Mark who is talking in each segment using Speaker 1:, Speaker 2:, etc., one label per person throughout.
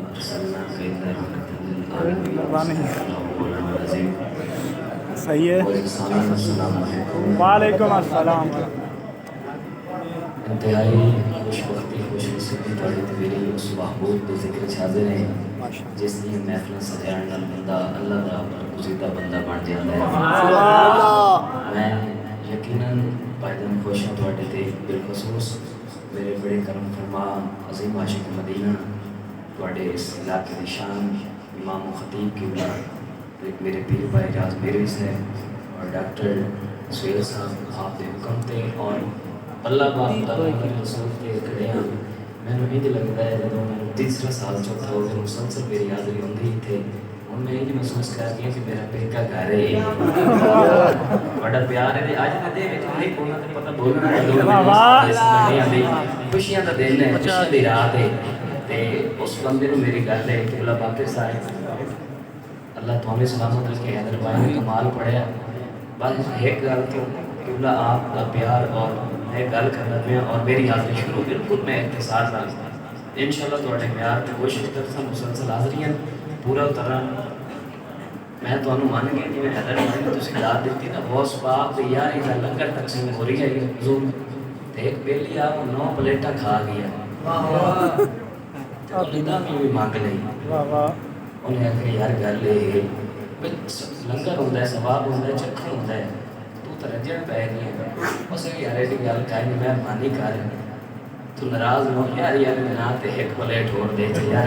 Speaker 1: أرسلناك إلا رحمة للعالمين
Speaker 2: صحیح ہے.
Speaker 1: السلام علیکم.
Speaker 2: وعلیکم السلام.
Speaker 1: انتہائی خوش وقتی خوش نصیبی تواڈی تے میری اس محبوب دے ذکر چ حاضر ہیں جس دی محفل سجاؤਣ نال بندہ اللہ دا برگزیدہ بندہ بن جاندا ہے. میں یقیناً پائدن خوش ہوں تواڈے تے، بالخصوص میرے بڑے کرم فرما عظیم عاشق مدینہ تواڈے اس علاقے دی شان امام و خطیب قبلہ میرے پیر بھائی راز میرے سے اور ڈاکٹر سہیل صاحب آپ دے حکم تے اور اللہ پاک دا رسول تے کھڑے ہاں. مینوں انج لگدا ہے جدوں میں تیسرا سال چوتھا ہو گیا مسلسل میری حاضری ہوندی اتھے ہن میں انج محسوس کر گیا کہ میرا پیکا گھر ہے. بڑا پیار ہے اج دے وچ نہیں کونا تے پتہ بولنا نہیں خوشیاں دا دن ہے، خوشیاں دی رات ہے تے اس بندے نوں میری گل ہے کہ اللہ باقر صاحب اللہ تمہیں سلامت رکھے. حیدر بھائی نے کمال پڑھیا. بس ایک گل تو قبلہ آپ کا پیار اور میں گل کرنا پیا اور میری حاضری شروع بالکل میں اختصار نال انشاءاللہ تواڈے پیار تے کوشش کرتا مسلسل حاضریاں پورا طرح میں تانوں مان گیا جی میں حیدر بھائی نے تسی داد دیتی نا غوث پاک تے یار یہ لنگر تقسیم ہو رہی ہے حضور تے ایک بیلی آپ 9 پلیٹاں کھا گیا. واہ بھی مانگ لئی. انہیں آخر یار گل یہ لنگر ہوتا ہے ثواب ہوتا ہے چکھر ہوتا ہے تو رجڑ پی گئی ہے. اس نے یار یہ گل کہیں مہربانی کر تو ناراض ہو یار یار نہ تے ایک پلیٹ ہور دے یار.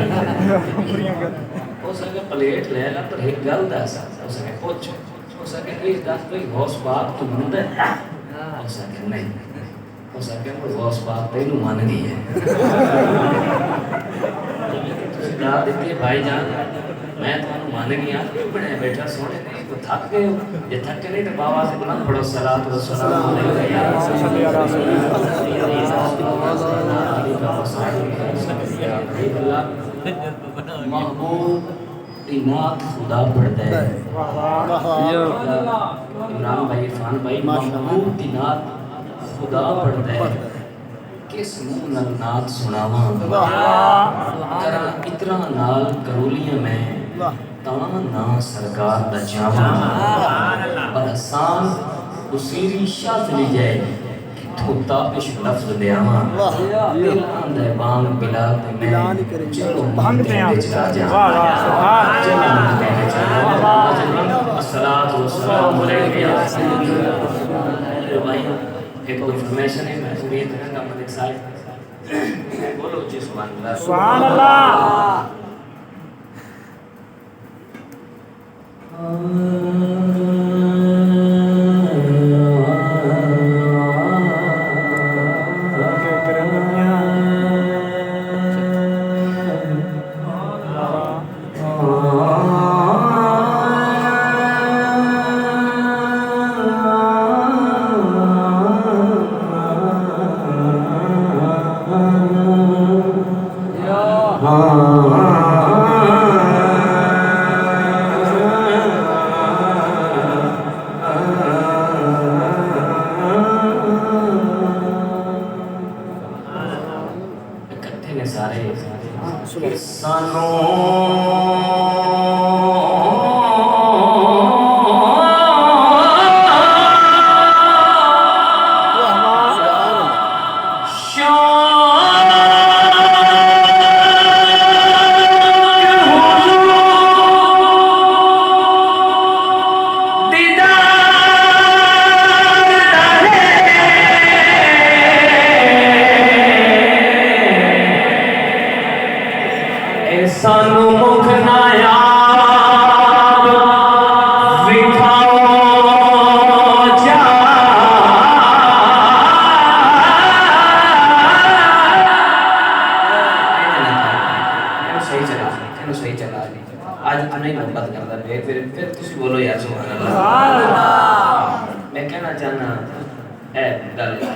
Speaker 1: اس نے پلیٹ لے لا پر ایک گل دس. اس نے پوچھ اس نے یہ دس کوئی غوث پاک تو منتا ہے؟ اس نے نہیں. اس نے غوث پاک تینوں مان گئی ہے. داد دیتی ہے بھائی جان میں تمہیں مان گیا کیوں بنے بیٹھا سونے نہیں تو تھک گئے ہو. یہ تھک نہیں تو بابا سے بلند پڑھو صلاۃ و سلام علیکہ یا رسول اللہ. محبوب کی نعت خدا پڑھتا ہے. عمران بھائی عرفان بھائی محبوب کی نعت خدا پڑھتا ہے. کس منہ نال نعت سناواں کراں اترا نال کرولیاں میں تاں نا سرکار دا جاواں. اور حسان اسیری شاہ چلی جائے کتھوں تابش لفظ دیاواں. دل آندا ہے بانگ بلا تے میں چلو مانگتے ہیں چلا جاواں. الصلاۃ والسلام علیکہ یا رسول اللہ. ایک انفارمیشن ہے میں امید کروں گا ملک صاحب بولو جی سبحان اللہ.
Speaker 2: سبحان اللہ.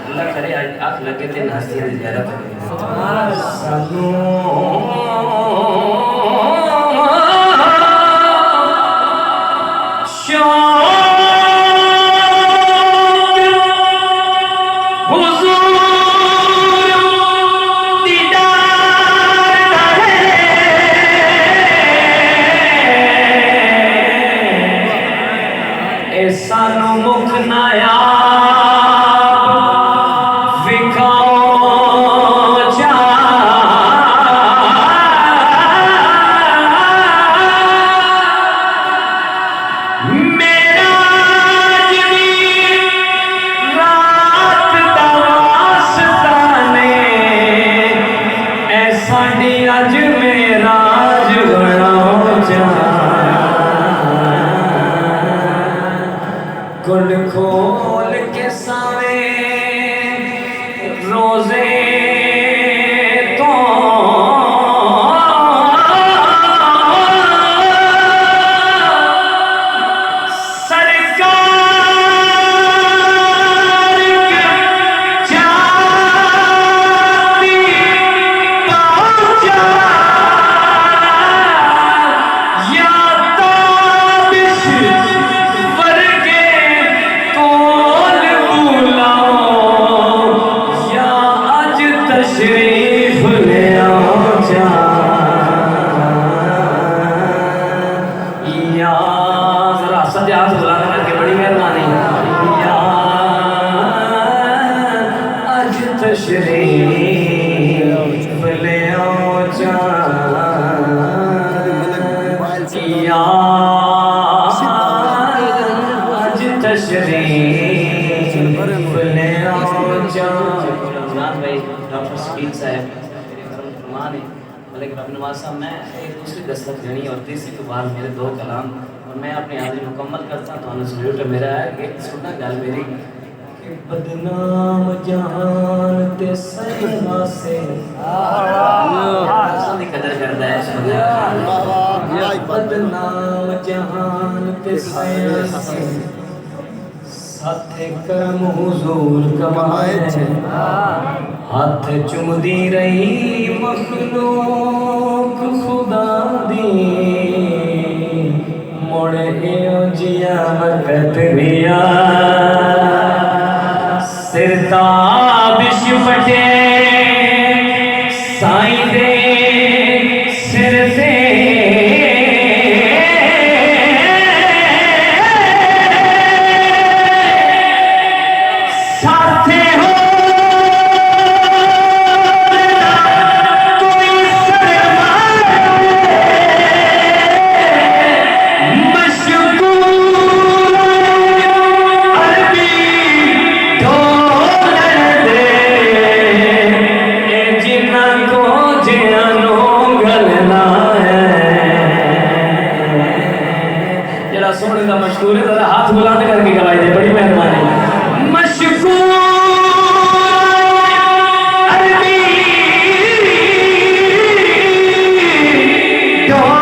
Speaker 1: اللہ کرے آنکھ لگے تھے ناستیاں زیارت گل کھول کے سارے روزے تو میں ایک دوسری دستک دینی اور تیسری کے بعد میرے دو کلام اور میں اپنی حاضری مکمل کرتا ہوں تو انہیں سلیوٹ میرا ہے کہ سننا گل میری کہ بدنام جہان تے سیما سے سن دی قدر کرتا ہے بدنام جہان تے سیما سے ساتھ کرم حضور کمائے ہاتھ چم دی رہی مخلوق خدا دی مڑے جیا وقت بیا سرتابش پٹے سائی دے سر سے ہاتھ بلند کر کے گوائی دے بڑی مہربانی مشکور عربی ڈھول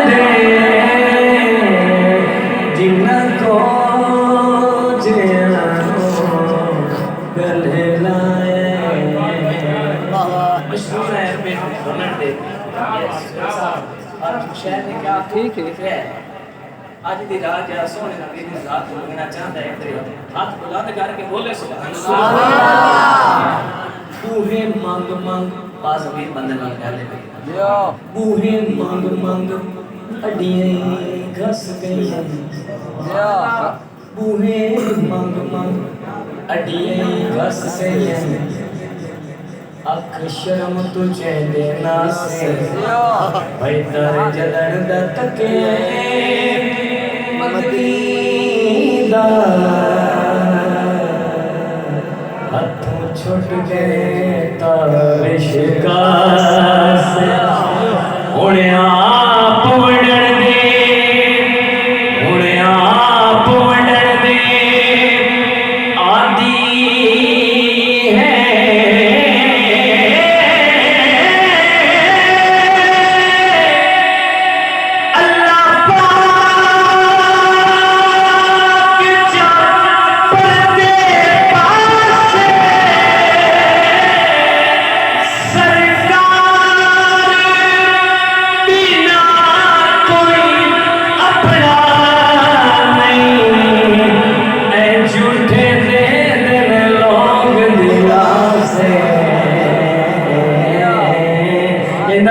Speaker 1: دے جنہ کو جانو گلے لائے مشکور ہے عربی ڈھولن دے شہر نے کیا ٹھیک ہے آج دی رات یا سونے نبی دی ذات مانگنا چاہتا ہے تیرے ہاتھ بلند کر کے بولے سبحان اللہ بوہے مانگ مانگ پاس بھی بندے مانگ ڈالے بوہے مانگ مانگ اڈیاں گھس گئی بوہے مانگ مانگ اڈیاں گھس گئی اکھ شرم تجھے دینا سے بہتر جلن دا تکے مدینہ ہاتھوں چھوٹ گئے تابش کا سے اڑے آپ وڈن دے اڑے آپ وڈن دے آدھی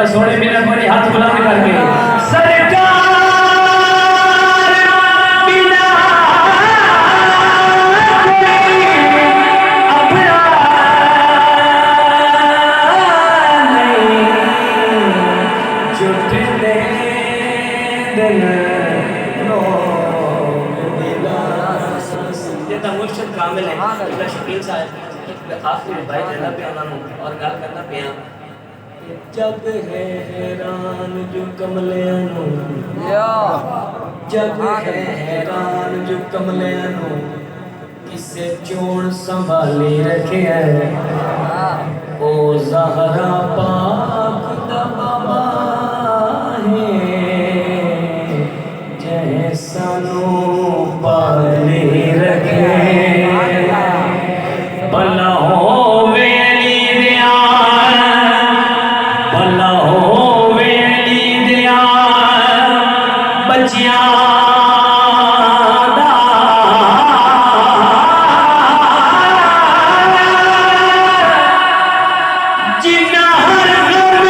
Speaker 1: سونے میرا بڑی ہاتھ بلند کر کے سرکار بنا کوئی اپنا نہیں جھوٹے دے دل لوگ دلا یہ تو مرشد کامل ہے شکیل صاحب آخری بھائی دینا پہ انہوں اور گل کرنا پہ جگ ہے حیران جو کملیاں نو جگ ہے حیران جو کملیاں نو کسے چون سنبھالی رکھے ہے او زہرا پاک دا بابا ہے جیسا نو پالی رکھے بھلا ہووے علی دیا بھلا ہووے علی دیا بچیاں دا جنہ ہر غم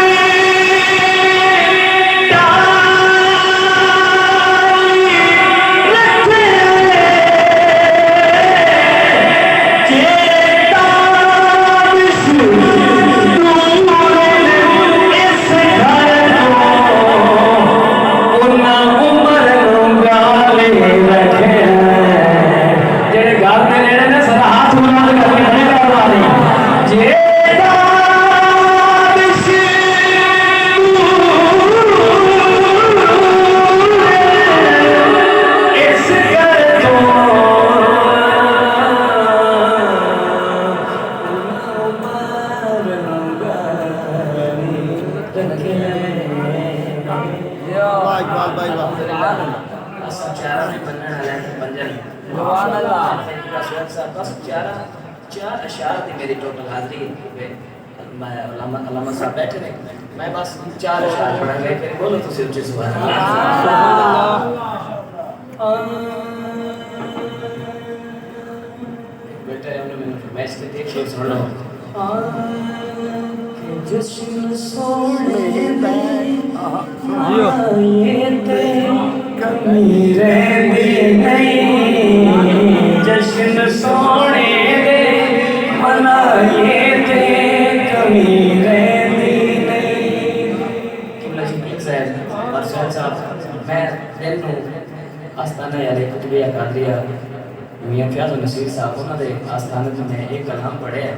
Speaker 1: چار اشعار تھی میری ٹوٹل حاضری علامہ صاحب بیٹھے رہے میں بس 4 اشعار پڑھا گئے پھر بولو تو صرف سبحان اللہ بیٹا ہے انہوں نے فرمائش کے دیکھو سن لو جشن سونے آئے تے کمی رہندی نہیں جشن سونے دے منائے تے کمی رہندی نہیں قبلہ شفیق صاحب اور سہیل صاحب میں دل نو آستانہ یار قطبیہ قادریہ میاں فیاض النصیر صاحب انہوں نے آستانہ میں ایک کلام پڑھے ہیں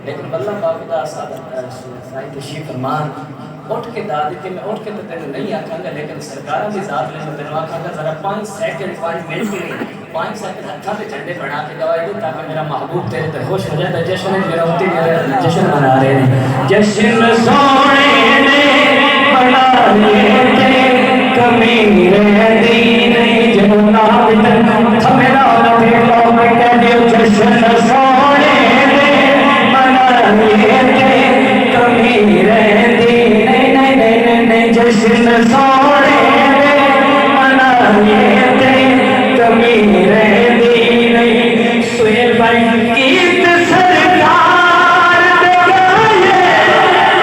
Speaker 1: لیکن اللہ پاک دا سائیں تشریف فرمان اٹھ کے داد کہ میں اٹھ کے تو تینوں نہیں آکھاں گا لیکن سرکارہ بھی ذات لے میں تینوں آکھاں گا ذرا 5 سیکنڈ 5 منٹ کے لیے 5 سیکنڈ ہتھا پہ جھنڈے بنا کے گواہی دوں تاکہ میرا محبوب تیرے تے خوش ہو جائے جشن میرا ہوتی میرا جشن منا رہے ہیں جشن سونے نے بنائے تے کمی رہندی نہیں جنوں نام تینوں تھمیرا لٹے لو میں کہہ دیو جشن سونے نے بنائے تے کمی رہندی جشن سونے دے منائے تے کمی رہندی نہیں سہیل بھائی گیت سرکار دے گائے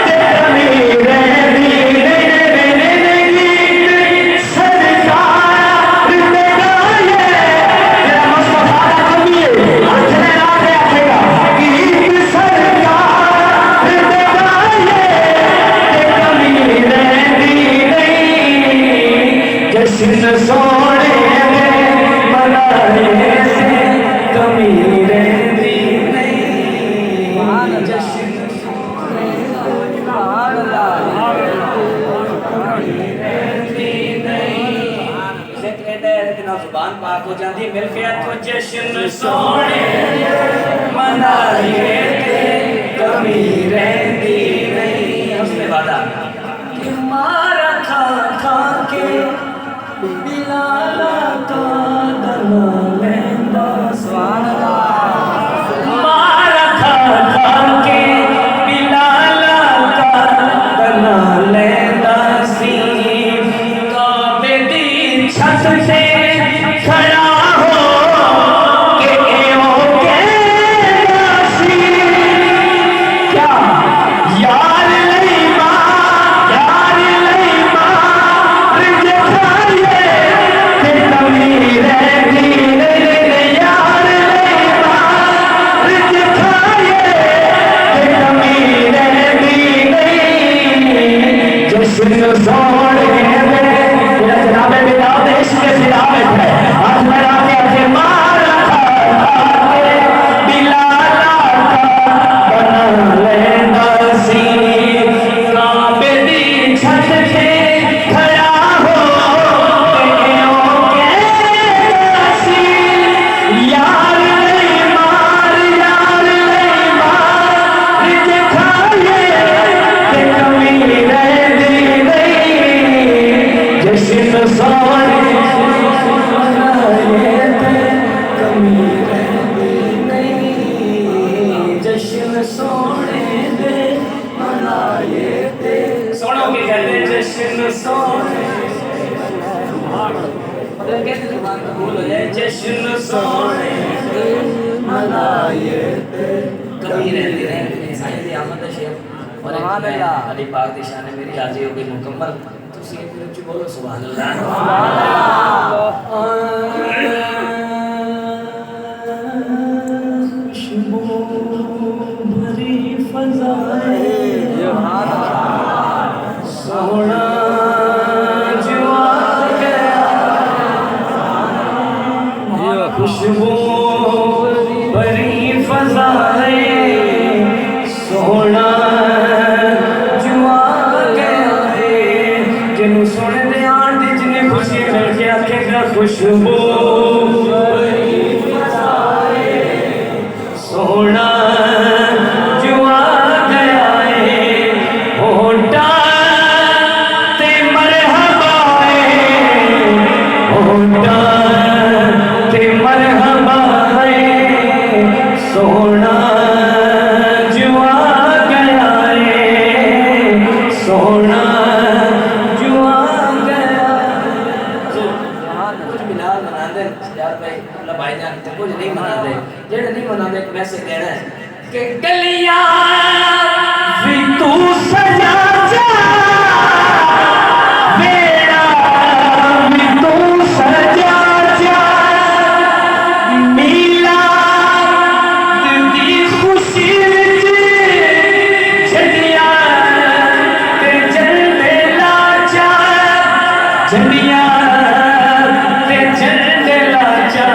Speaker 1: تے کمی رہندی نہیں گیت سرکار دے گائے تیرا مصطفیٰ دا کمی ہے ہاتھ میں لا کے آکھے گا گیت سرکار دے گائے تے کمی رہندی جشن سونے دے منائے سے کمی رہندی نہیں جشن سونے دے رہندی نہیں ذکر دے اتنا زبان پاک ہو جاندی مل کے تو جشن سونے دے منائے سے کمی رہندی نہیں اس نے وعدہ کہ مارا کھا کھا کے بلالا کا دنا لیندا سبحان اللہ مارا کھا کھا کے بلالا کا دنا لیندا سی کعبے دی چھت سے کھڑا ہو کہ ایو کہندا سی کیا یار لئی ماں رجھائیے سونے مطلب کہتے ہیں زبان قبول ہو جائے جشن سونے منائے کبھی رہتے سائیں دی آمد شیخ اور علی پاک دی شان میری حاضری ہو گئی مکمل تسی ایک منٹ بولو سبحان اللہ خوشبو بھری فضائیں سونا جو آ گیا خوشبو بھری فضائیں سونا جو آ گیا ہے جنوں سونے دے آن دی جنہیں خوشی مل کے آکھے گا خوشبو بھری فضائیں سونا جو آ گیا ہے ہوٹا تے مرحبا ہے ہوٹا تے مرحبا ہے سونا جو آ گیا ہے سونا جو آ گیا کچھ بلال منا دے یار بھائی اللہ بھائی جان کچھ نہیں منا دے جڑے نہیں منا دے ویسے کہنا ہے کہ گلیاں بھی تو سجا جا میرا بھی تو سجا جا میلا دی خوشی وچ جھنڈیاں تے جھنڈے لا جا جھنڈیاں تے جھنڈے لا جا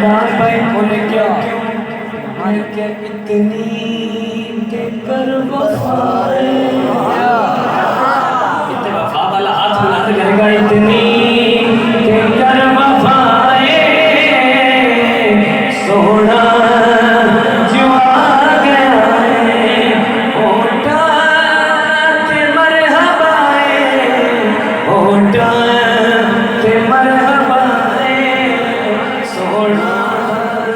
Speaker 1: یار بھائی بولے کیا کہ اتنی کہ کر وفائے اتنے وفا والا ہاتھ بلند کرے گا اتنی کہ کر وفائے سونا جو آ گیا ہے ہوٹا تے مرحبا ہے ہوٹا تے مرحبا ہے سونا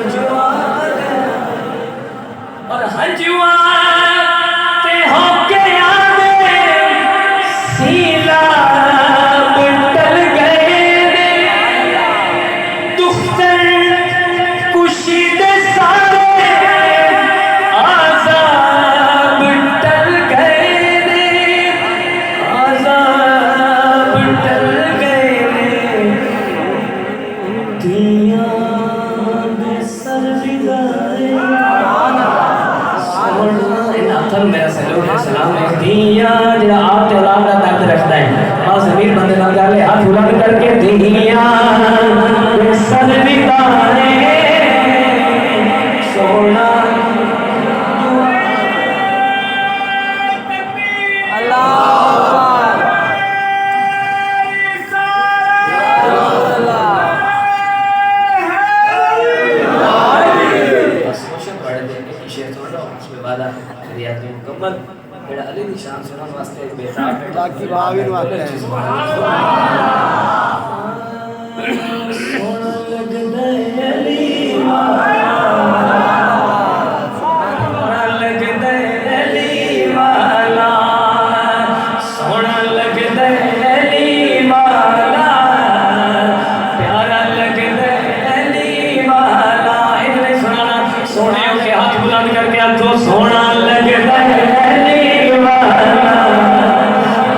Speaker 1: جو آ گیا اور ہنجوا تے ہو کے آنے سیلا بٹل گئے دختر کشید سارے عذاب ٹل گئے عذاب ٹل گئے دیاں میں سر بگائے میرا سلام ہے سلام ہے دیاں جڑا آپ تے اولاد دا درد رکھتا ہے اور زمین بندے نال گل ہے ہاتھ بلند کر کے دیاں میں سر بگائے سونا مکمل میرا علی دی شان سنن واسطے ایک بیٹا
Speaker 2: باقی بھاوی نو آتے ہیں
Speaker 1: سونا لگدا ہے علی والا سونا لگدا ہے علی والا سونا لگدا ہے علی والا پیارا لگدا ہے علی والا اتنے سنانا سونے کے ہاتھ بلند کر کے تو سونا لگدا ہے علی والا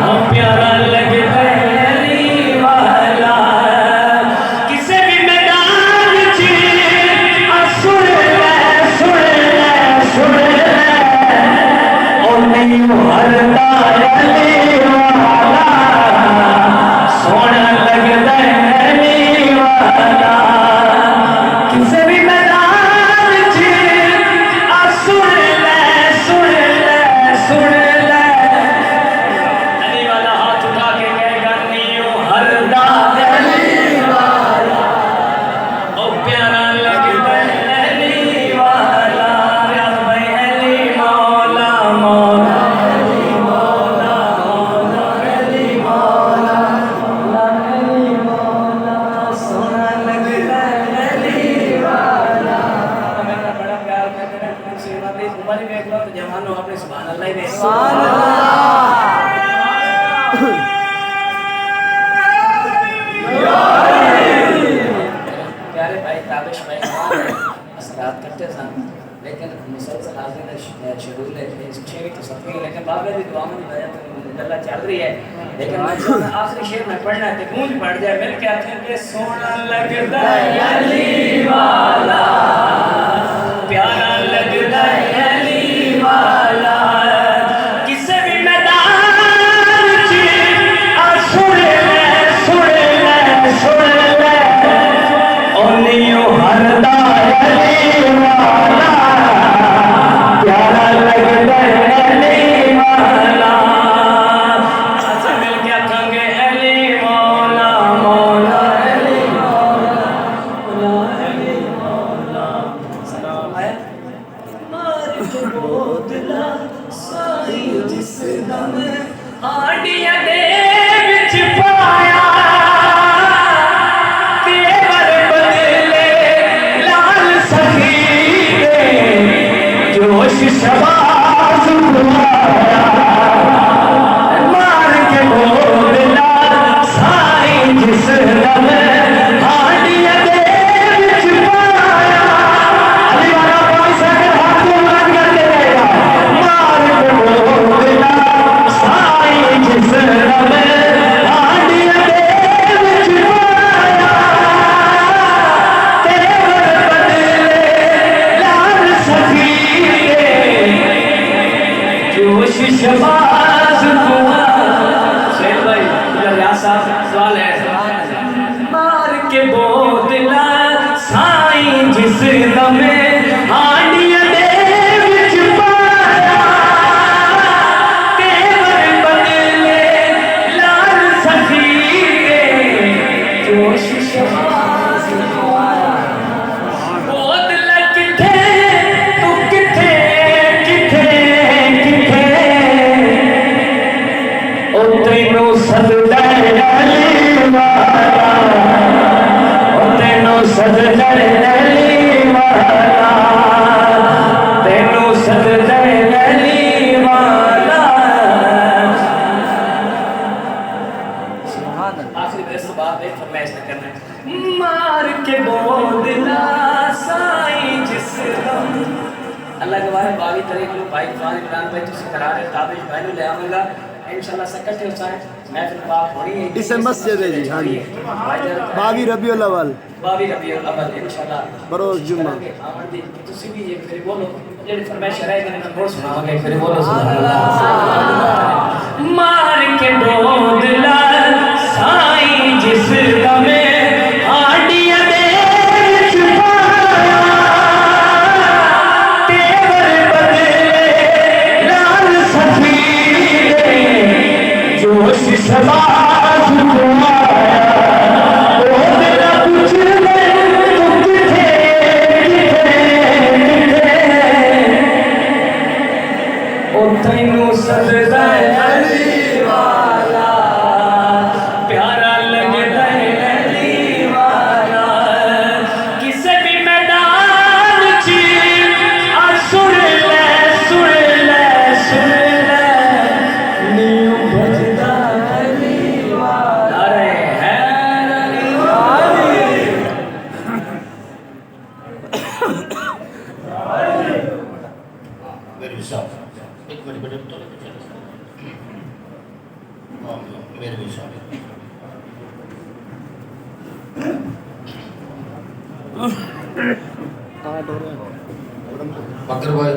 Speaker 1: ہم پیارا لگدا ہے علی والا کسے بھی میدان وچ سن لے او نہیں ہردا علی والا سونا لگدا ہے علی والا کسے بھی میدان وچ سن لے علی والا ہاتھ اٹھا کے کہے گا نیو ہردا علی والا او پیارا لگدا ہے علی والا ریاض بھائی علی مولا مولا علی مولا مولا علی مولا علی مولا سونا لگدا ہے علی والا میرا بڑا پیار کرتے ہیں سیوا دی عمر ہی دیکھ لو تو جوانوں اپنے سبحان اللہ ہی دیکھ چھوٹے سن لیکن مسلسل حاضر شیڈول ہے 6ویں تو 7ویں لیکن بابے کی دعا میں اللہ چل رہی ہے لیکن آخری شعر میں پڑھنا ہے تو گونج پڑھ جائے مل کے آتے ہیں سونا لگتا ہے علی والا پیارا لگتا ہے علی والا کسے بھی میدان چی سن لے اونیوں ہر دا علی والا پیارا لگتا ہے علی والا سب مل کے آکھیں گے علی مولا مولا علی مولا مولا علی مولا سلام ہے مار کے بودلا سائی جس دم آڈیا دے وچ پایا تیور بدلے لال سخی دے جوش شباز پایا مار کے بودلا سائی جس دم آڈیا دے وچ پایا علی والا پائی سکر ہاتھ کو مات کر دے گا مار کے بودلا سائی جس دم آڈیا دے وچ پایا تیور بدلے لال سخی دے جوش شباز پایا شیر بھائی ریاض صاحب سوال ہے مار کے بودلا سائی جس دم آڈیا دے وچ پایا تیور بدلے لال سخی دے جوش شباز پایا بودلا کتھے تو کتھے کتھے کتھے او تینوں سجدہ علی والا او تینوں سجدہ علی والا تینوں سجدہ علی والا آخری درس کے بعد ایک فرمائش کرنا ہے مار کے بودلا سائی جس دم اللہ کے بارے باغی طریق لو بھائی فلان عمران بھائی تو سے قرار ہے تابش بھائی نے لے آؤں گا انشاءاللہ سکتے ہو سائیں محفل پاک ہونی ہے
Speaker 3: اسے مسجد ہے جی ہاں جی 22 ربیع الاول
Speaker 1: 22 ربیع الاول انشاءاللہ
Speaker 3: بروز جمعہ
Speaker 1: آمن دی تسی بھی ایک پھر بولو جیڑی فرمائش رہے گا میں بول سناؤں گا ایک پھر بولو سبحان اللہ مار کے بودلا سائی جس دم آڈیا دے وچ پایا تیور بدلے لال سخی دے جوش شباز پایا بودلا پوچھ لے تو کتھے کتھے کتھے او تینوں سجدہ علی والا پیارا لگتا ہے علی والا کسے بھی میدان چی سن لے نیو بجدا علی والا رے حیر علی
Speaker 4: میرے حساب ایک منٹ بیٹے تو میرے حساب بکر بھائی